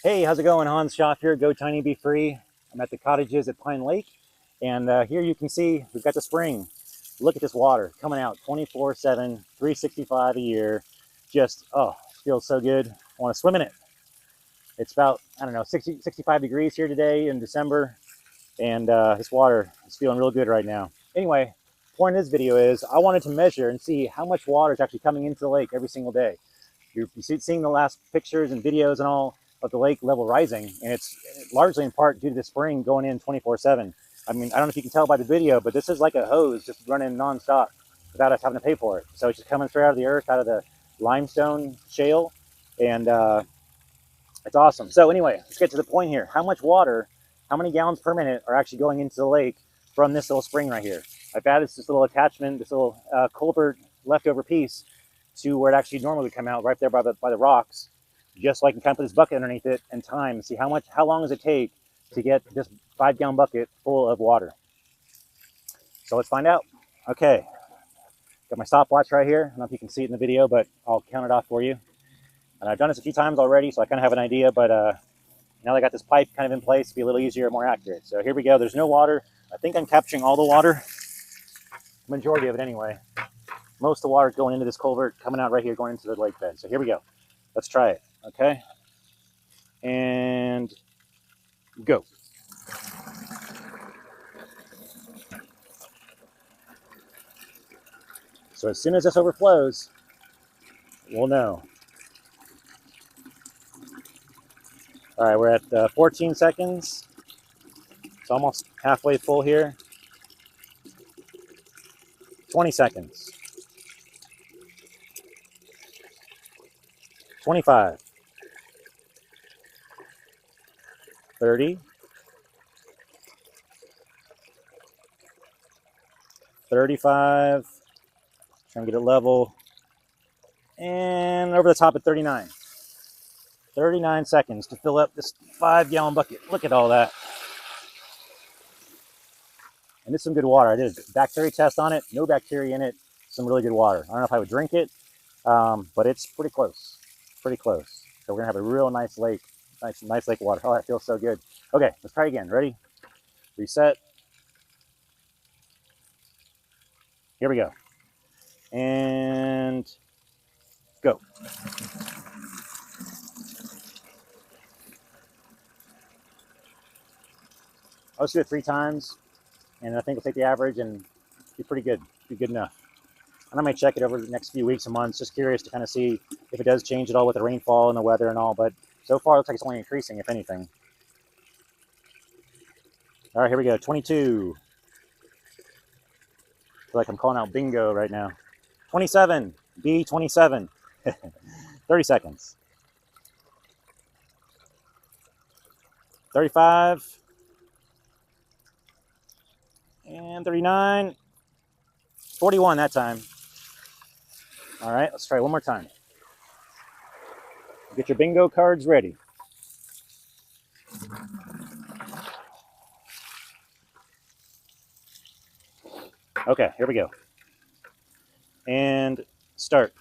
Hey, how's it going? Hans Schaff here, GoTinyBeFree. I'm at the Cottages at Pine Lake, and here you can see we've got the spring. Look at this water coming out 24/7, 365 a year. Just, oh, feels so good. I want to swim in it. It's about, I don't know, 65 degrees here today in December, and this water is feeling real good right now. Anyway, point of this video is I wanted to measure and see how much water is actually coming into the lake every single day. You're seeing the last pictures and videos and all of the lake level rising, and it's largely in part due to the spring going in 24/7. I mean, I don't know if you can tell by the video, but this is like a hose just running nonstop without us having to pay for it. So it's just coming straight out of the earth, out of the limestone shale, and it's awesome. So anyway, let's get to the point here. How much water, how many gallons per minute are actually going into the lake from this little spring right here? I've added this little attachment, this little culvert leftover piece to where it actually normally would come out, right there by the rocks, just so I can kind of put this bucket underneath it and time and see how long does it take to get this 5-gallon bucket full of water. So let's find out. Okay, got my stopwatch right here. I don't know if you can see it in the video, but I'll count it off for you. And I've done this a few times already, so I kind of have an idea, but now I got this pipe kind of in place to be a little easier and more accurate. So here we go. There's no water. I think I'm capturing all the water, majority of it anyway. Most of the water is going into this culvert, coming out right here, going into the lake bed. So here we go. Let's try it, okay? And go. So as soon as this overflows, we'll know. All right, we're at 14 seconds. It's almost halfway full here. 20 seconds. 25. 30. 35. Trying to get it level. And over the top at 39. 39 seconds to fill up this 5-gallon bucket. Look at all that. And this is some good water. I did a bacteria test on it. No bacteria in it. Some really good water. I don't know if I would drink it, but it's pretty close. Pretty close. So we're going to have a real nice lake. Nice lake water. Oh, that feels so good. Okay, let's try again. Ready? Reset. Here we go. And go. I'll just do it 3 times, and I think we'll take the average and be pretty good. Be good enough. And I might check it over the next few weeks and months. Just curious to kind of see if it does change at all with the rainfall and the weather and all. But so far, it looks like it's only increasing, if anything. All right, here we go. 22. I feel like I'm calling out bingo right now. 27. B27. 30 seconds. 35. And 39. 41 that time. All right, let's try one more time. Get your bingo cards ready. Okay, here we go. And start.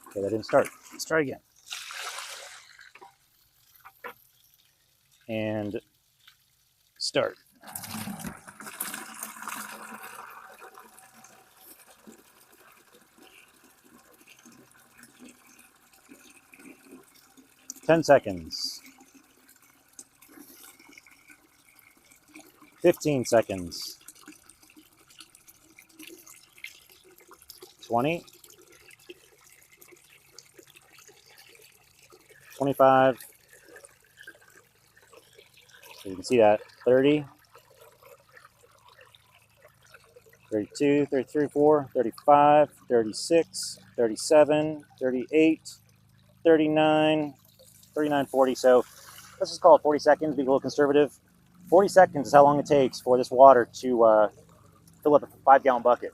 Okay, that didn't start. Let's try again. And start. Ten seconds. 15 seconds. 20. 25. So you can see that. 30. 32, 33, 34, 35, 36, 37, 38, 39, 39, 40. So let's just call it 40 seconds, be a little conservative. 40 seconds is how long it takes for this water to fill up a 5-gallon bucket.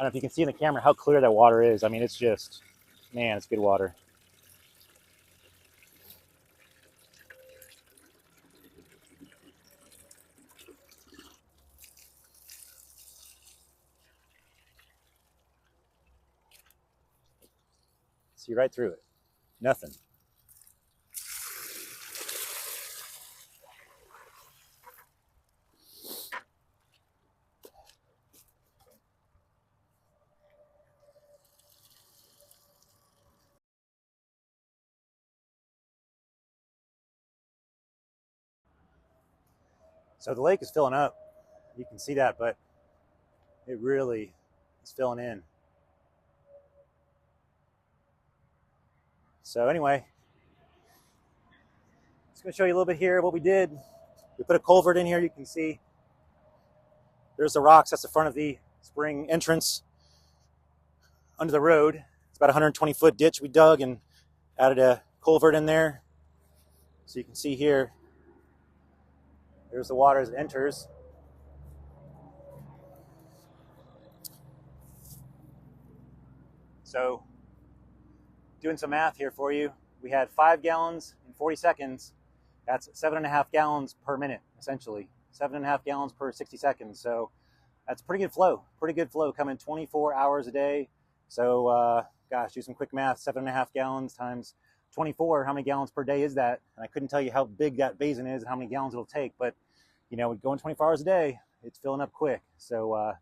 know if you can see in the camera how clear that water is. I mean, it's just, man, it's good water. See right through it. Nothing. So the lake is filling up. You can see that, but it really is filling in. So anyway, just going to show you a little bit here what we did. We put a culvert in here. You can see there's the rocks. That's the front of the spring entrance under the road. It's about a 120-foot ditch we dug and added a culvert in there. So you can see here, there's the water as it enters. So doing some math here for you, we had 5 gallons in 40 seconds. That's 7.5 gallons per minute, essentially. 7.5 gallons per 60 seconds. So that's pretty good flow coming 24 hours a day. So gosh, do some quick math. 7.5 gallons times 24, how many gallons per day is that? And I couldn't tell you how big that basin is and how many gallons it'll take, but you know, going 24 hours a day, it's filling up quick. So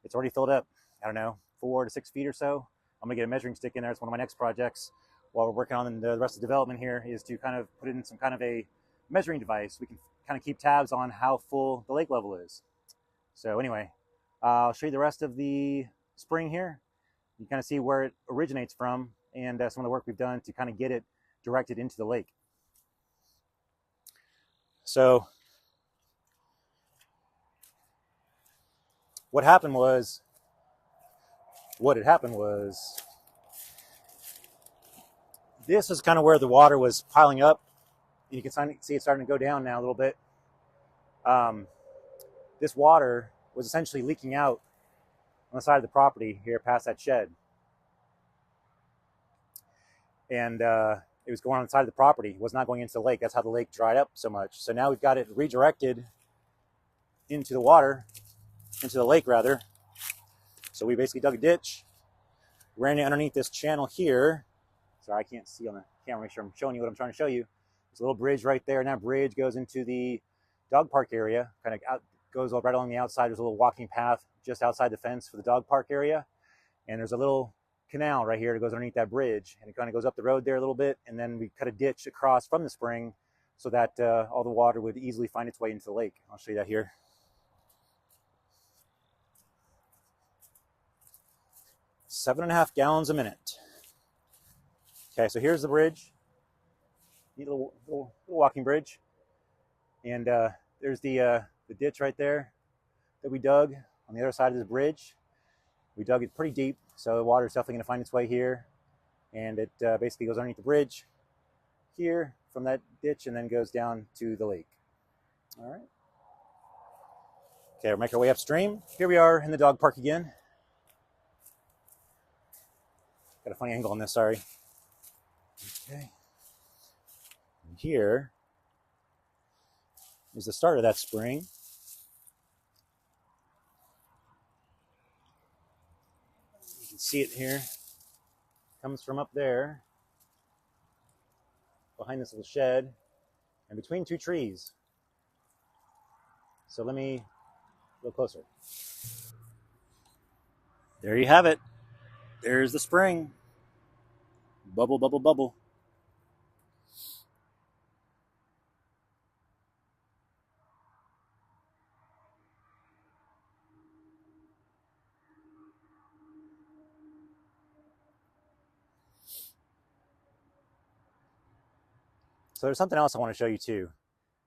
it's already filled up, I don't know, 4 to 6 feet or so. I'm gonna get a measuring stick in there. It's one of my next projects while we're working on the rest of the development here, is to kind of put in some kind of a measuring device. We can kind of keep tabs on how full the lake level is. So anyway, I'll show you the rest of the spring here. You kind of see where it originates from and some of the work we've done to kind of get it directed into the lake. So what had happened was this is kind of where the water was piling up. You can see it starting to go down now a little bit. This water was essentially leaking out on the side of the property here past that shed. And it was going on the side of the property. It was not going into the lake. That's how the lake dried up so much. So now we've got it redirected into the water, into the lake rather. So we basically dug a ditch, ran it underneath this channel here. Sorry, I can't see on the camera, make sure I'm showing you what I'm trying to show you. There's a little bridge right there, and that bridge goes into the dog park area, kind of goes right along the outside. There's a little walking path just outside the fence for the dog park area. And there's a little canal right here that goes underneath that bridge, and it kind of goes up the road there a little bit, and then we cut a ditch across from the spring so that all the water would easily find its way into the lake. I'll show you that here. Seven and a half gallons a minute. Okay, so here's the bridge. Neat little walking bridge. And there's the ditch right there that we dug on the other side of this bridge. We dug it pretty deep, so the water is definitely going to find its way here. And it basically goes underneath the bridge here from that ditch and then goes down to the lake. All right. Okay, we'll make our way upstream. Here we are in the dog park again. Got a funny angle on this, sorry. Okay. And here is the start of that spring. You can see it here. Comes from up there, behind this little shed, and between 2 trees. So let me go closer. There you have it. There's the spring. Bubble, bubble, bubble. So there's something else I want to show you too.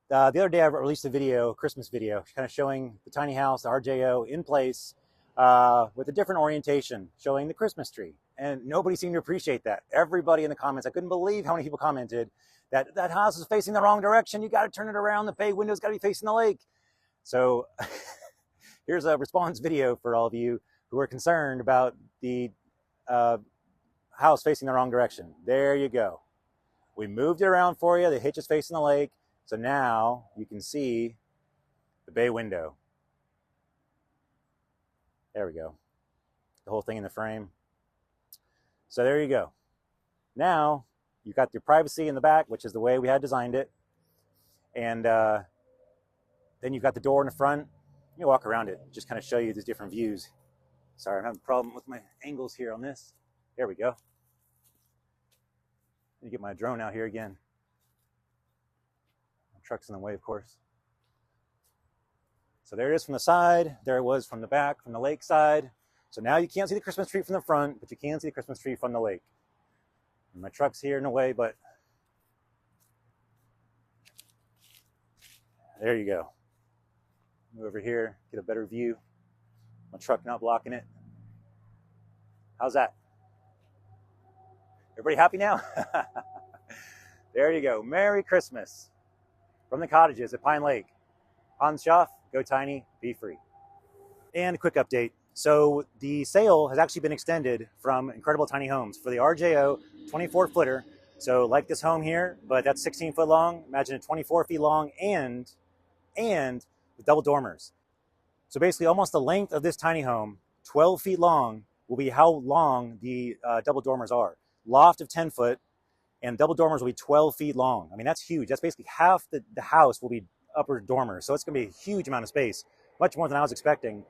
The other day I released a video, a Christmas video, kind of showing the tiny house, the RJO, in place with a different orientation, showing the Christmas tree. And nobody seemed to appreciate that. Everybody in the comments, I couldn't believe how many people commented that that house is facing the wrong direction. You got to turn it around. The bay window's got to be facing the lake. So here's a response video for all of you who who are concerned about the house facing the wrong direction. There you go. We moved it around for you. The hitch is facing the lake. So now you can see the bay window. There we go. The whole thing in the frame. So there you go. Now you've got your privacy in the back, which is the way we had designed it. And then you've got the door in the front. You walk around it, just kind of show you these different views. Sorry, I'm having a problem with my angles here on this. There we go. Let me get my drone out here again. My truck's in the way, of course. So there it is from the side. There it was from the back, from the lake side. So now you can't see the Christmas tree from the front, but you can see the Christmas tree from the lake. And my truck's here in the way, but there you go. Move over here, get a better view. My truck not blocking it. How's that? Everybody happy now? There you go. Merry Christmas from the Cottages at Pine Lake. Hans Schaff, Go Tiny, Be Free. And a quick update. So the sale has actually been extended from Incredible Tiny Homes for the RJO 24-footer. So like this home here, but that's 16 foot long. Imagine it 24 feet long and with double dormers. So basically almost the length of this tiny home, 12 feet long, will be how long the double dormers are. Loft of 10 foot and double dormers will be 12 feet long. I mean, that's huge. That's basically half the house will be upper dormers. So it's gonna be a huge amount of space, much more than I was expecting.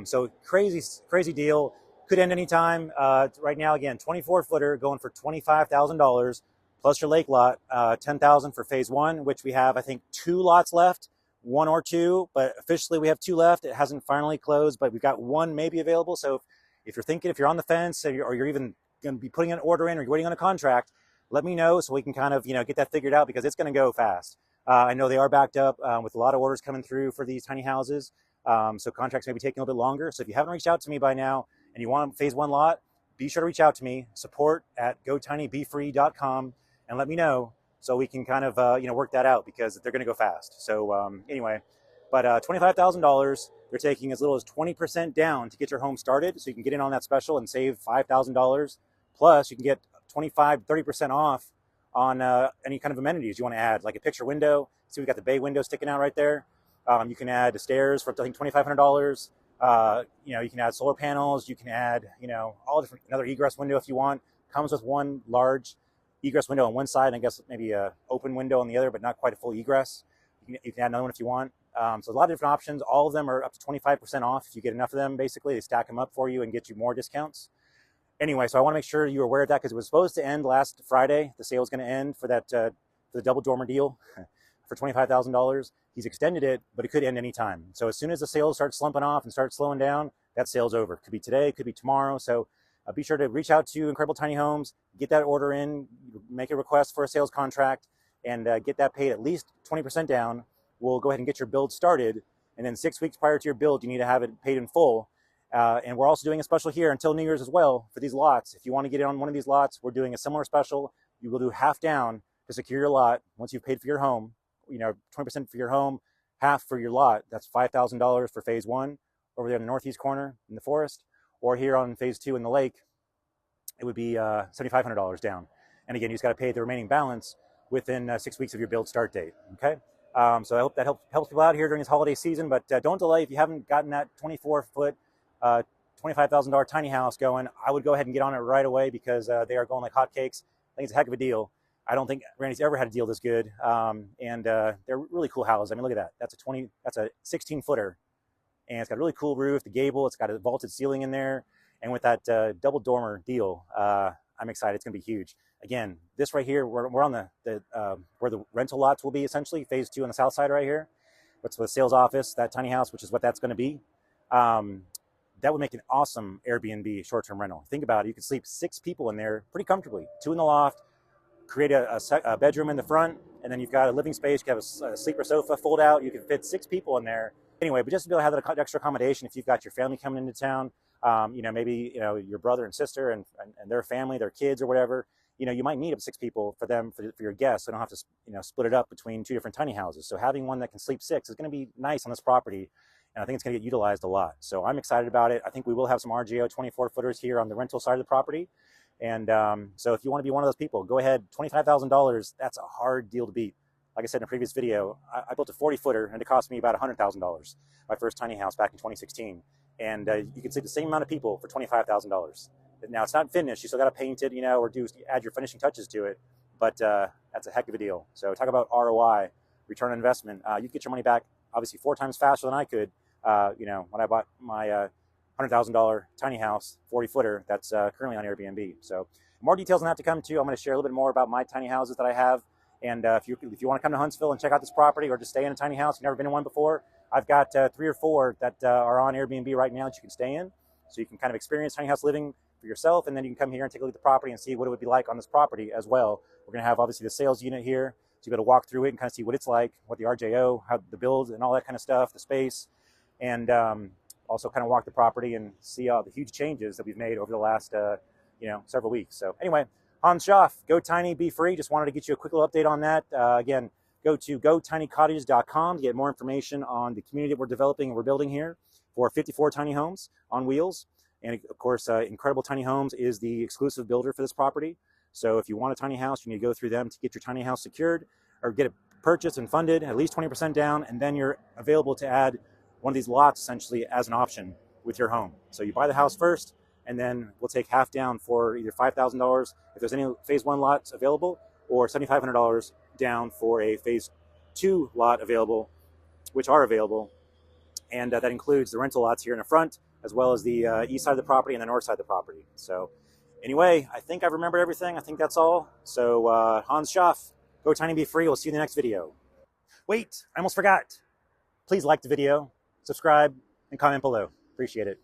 So crazy deal. Could end anytime. Right now, again, 24-footer going for $25,000 plus your lake lot, $10,000 for phase one, which we have, I think, 2 lots left. 1 or 2, but officially we have 2 left. It hasn't finally closed, but we've got 1 maybe available. So if you're thinking, if you're on the fence or you're even going to be putting an order in or you're waiting on a contract, let me know so we can kind of, get that figured out because it's going to go fast. I know they are backed up with a lot of orders coming through for these tiny houses. So contracts may be taking a little bit longer. So if you haven't reached out to me by now and you want a phase 1 lot, be sure to reach out to me, support@GoTinyBeFree.com, and let me know so we can kind of, work that out because they're going to go fast. So anyway, but $25,000, they're taking as little as 20% down to get your home started. So you can get in on that special and save $5,000. Plus you can get 25-30% off on any kind of amenities you want to add, like a picture window. See, we got the bay window sticking out right there. You can add the stairs for, I think, $2,500. You can add solar panels. You can add, all different, another egress window if you want. Comes with one large egress window on one side, and I guess maybe a open window on the other, but not quite a full egress. You can add another one if you want. So a lot of different options. All of them are up to 25% off if you get enough of them. Basically, they stack them up for you and get you more discounts. Anyway, so I want to make sure you're aware of that because it was supposed to end last Friday. The sale is going to end for that for the double dormer deal for $25,000. He's extended it, but it could end any time. So as soon as the sales start slumping off and start slowing down, that sale's over. It could be today, it could be tomorrow. So be sure to reach out to Incredible Tiny Homes, get that order in, make a request for a sales contract, and get that paid at least 20% down. We'll go ahead and get your build started. And then 6 weeks prior to your build, you need to have it paid in full. And we're also doing a special here until New Year's as well for these lots. If you want to get in on one of these lots, we're doing a similar special. You will do half down to secure your lot once you've paid for your home. 20% for your home, half for your lot. That's $5,000 for phase 1 over there in the northeast corner in the forest. Or here on phase 2 in the lake, it would be $7,500 down. And again, you just got to pay the remaining balance within 6 weeks of your build start date. Okay. So I hope that helps people out here during this holiday season. But don't delay if you haven't gotten that 24-foot, $25,000 tiny house going. I would go ahead and get on it right away because they are going like hotcakes. I think it's a heck of a deal. I don't think Randy's ever had a deal this good. And they're really cool houses. I mean, look at that. That's a 16-footer. And it's got a really cool roof, the gable. It's got a vaulted ceiling in there. And with that double dormer deal, I'm excited. It's going to be huge. Again, this right here, we're on the where the rental lots will be essentially, phase 2 on the south side right here. That's the sales office, that tiny house, which is what that's going to be. That would make an awesome Airbnb short-term rental. Think about it. You could sleep 6 people in there pretty comfortably. 2 in the loft, create a bedroom in the front, and then you've got a living space. You can have a sleeper sofa fold out. You can fit 6 people in there. Anyway, but just to be able to have that extra accommodation if you've got your family coming into town, maybe your brother and sister and their family, their kids or whatever, you might need up 6 people for them for your guests. So don't have to split it up between 2 different tiny houses. So having one that can sleep 6 is going to be nice on this property. and I think it's going to get utilized a lot. So I'm excited about it. I think we will have some RGO 24-footers here on the rental side of the property. And so if you want to be one of those people, go ahead. $25,000, that's a hard deal to beat. Like I said in a previous video, I built a 40-footer, and it cost me about $100,000, my first tiny house back in 2016. And you can sleep the same amount of people for $25,000. Now, it's not finished. You still got to paint it, or add your finishing touches to it. But that's a heck of a deal. So talk about ROI, return on investment. You get your money back, obviously, 4 times faster than I could, when I bought my $100,000 tiny house, 40-footer, that's currently on Airbnb. So more details on that to come too. I'm going to share a little bit more about my tiny houses that I have. And if you want to come to Huntsville and check out this property, or just stay in a tiny house, you've never been in one before, I've got 3 or 4 that are on Airbnb right now that you can stay in. So you can kind of experience tiny house living for yourself, and then you can come here and take a look at the property and see what it would be like on this property as well. We're going to have obviously the sales unit here, so you'll be able to walk through it and kind of see what it's like, what the RJO, how the build and all that kind of stuff, the space, and also kind of walk the property and see all the huge changes that we've made over the last several weeks. So anyway, Hans Schaff, GoTinyBeFree. Just wanted to get you a quick little update on that. Again, go to GoTinyCottages.com to get more information on the community that we're developing and we're building here for 54 tiny homes on wheels. And of course, Incredible Tiny Homes is the exclusive builder for this property. So if you want a tiny house, you need to go through them to get your tiny house secured or get it purchased and funded, at least 20% down, and then you're available to add one of these lots essentially as an option with your home. So you buy the house first, and then we'll take half down for either $5,000 if there's any phase 1 lots available, or $7,500 down for a phase 2 lot available, which are available. And that includes the rental lots here in the front, as well as the east side of the property and the north side of the property. So anyway, I think I've remembered everything. I think that's all. So Hans Schaff, GoTinyBeFree. We'll see you in the next video. Wait, I almost forgot. Please like the video, subscribe, and comment below. Appreciate it.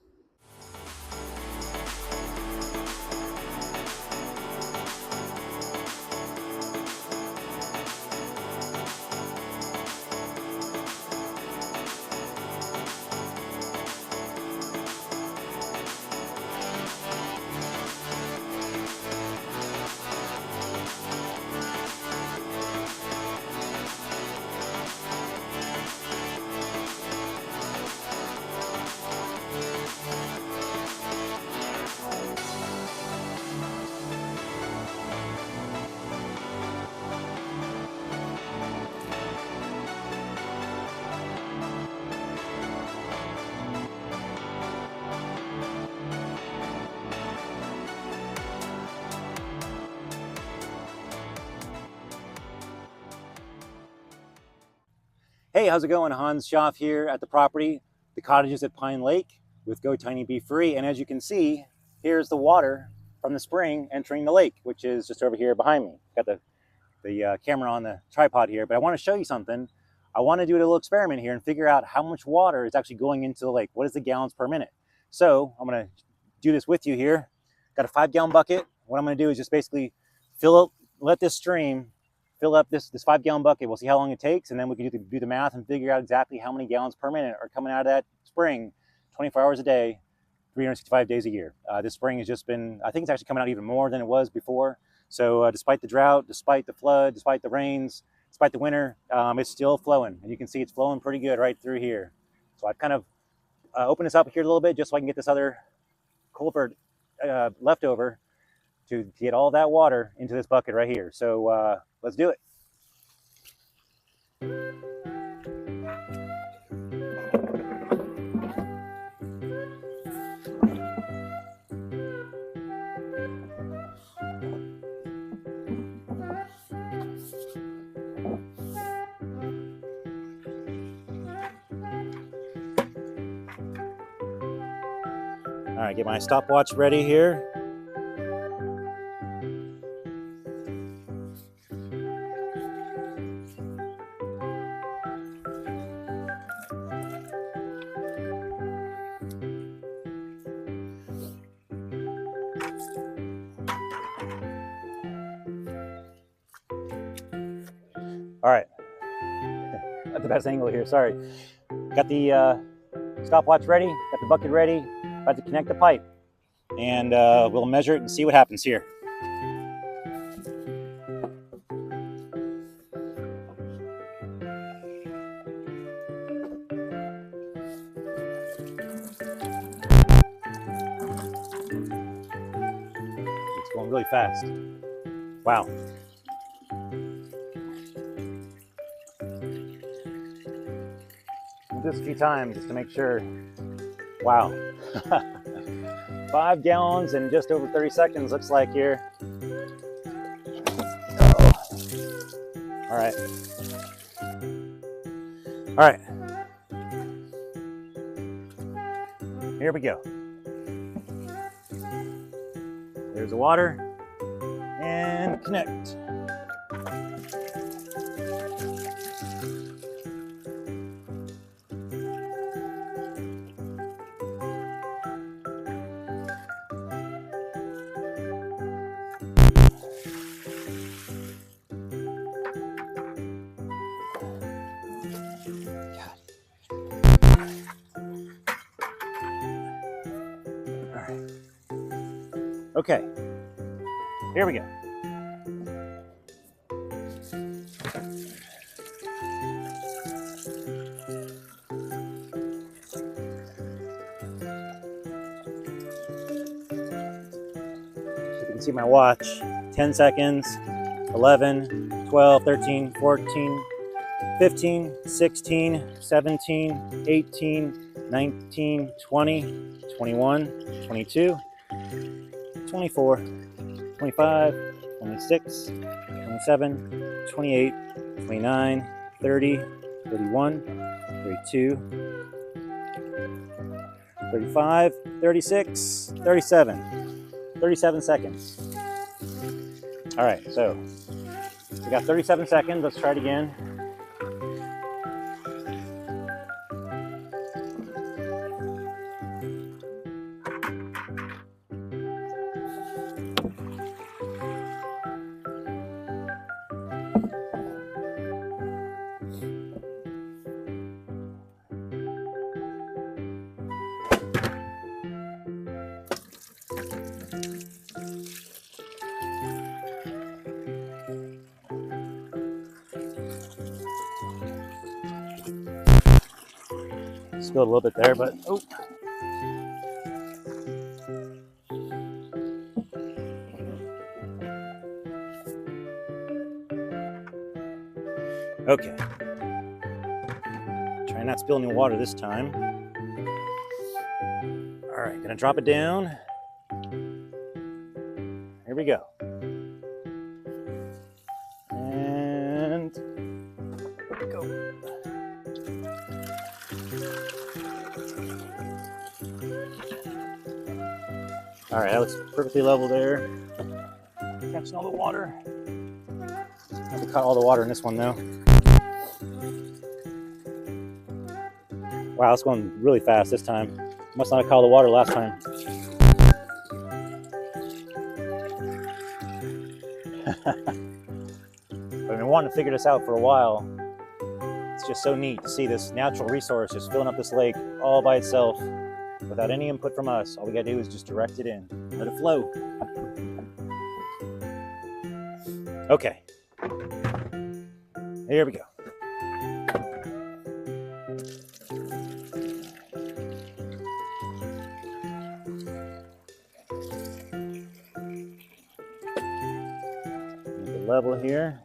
Hey, how's it going? Hans Schaff here at the property, the Cottages at Pine Lake with GoTinyBeFree. And as you can see, here's the water from the spring entering the lake, which is just over here behind me. Got the camera on the tripod here, but I want to show you something. I want to do a little experiment here and figure out how much water is actually going into the lake. What is the gallons per minute? So I'm going to do this with you here. Got a 5-gallon bucket. What I'm going to do is just basically let this stream fill up this 5-gallon bucket. We'll see how long it takes, and then we can do the math and figure out exactly how many gallons per minute are coming out of that spring 24 hours a day, 365 days a year. This spring has just been, I think it's actually coming out even more than it was before. So despite the drought, despite the flood, despite the rains, despite the winter, it's still flowing. And you can see it's flowing pretty good right through here. So I've kind of opened this up here a little bit just so I can get this other culvert leftover to get all that water into this bucket right here. So let's do it. All right, get my stopwatch ready here. All right, not the best angle here, sorry. Got the stopwatch ready, got the bucket ready, about to connect the pipe, and we'll measure it and see what happens here. really fast. Wow. We'll do this a few times just to make sure. Wow. 5 gallons in just over 30 seconds looks like here. Oh. All right. All right. Here we go. There's the water and connect. Okay, here we go. You can see my watch, 10 seconds, 11, 12, 13, 14, 15, 16, 17, 18, 19, 20, 21, 22, 24, 25, 26, 27, 28, 29, 30, 31, 32, 35, 36, 37. 37 seconds. All right, so we got 37 seconds. Let's try it again. Spilled a little bit there, but oh. Okay. Try not to spill any water this time. All right, gonna drop it down. Here we go. And go. All right, that looks perfectly level there. Catching all the water. I have to cut all the water in this one though. Wow, it's going really fast this time. Must not have caught all the water last time. I've been wanting to figure this out for a while. It's just so neat to see this natural resource just filling up this lake all by itself without any input from us. All we gotta do is just direct it in, let it flow. Okay, here we go. Make it level here.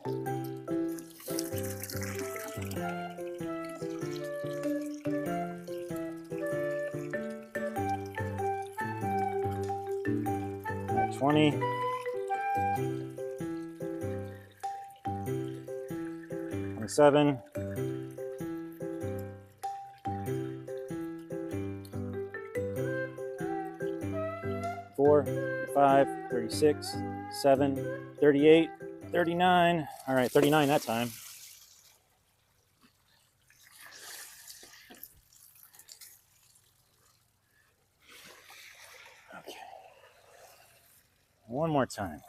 At 20. 27. 4, 5, 36, 7, 38, 39. All right, 39 that time. Okay. One more time.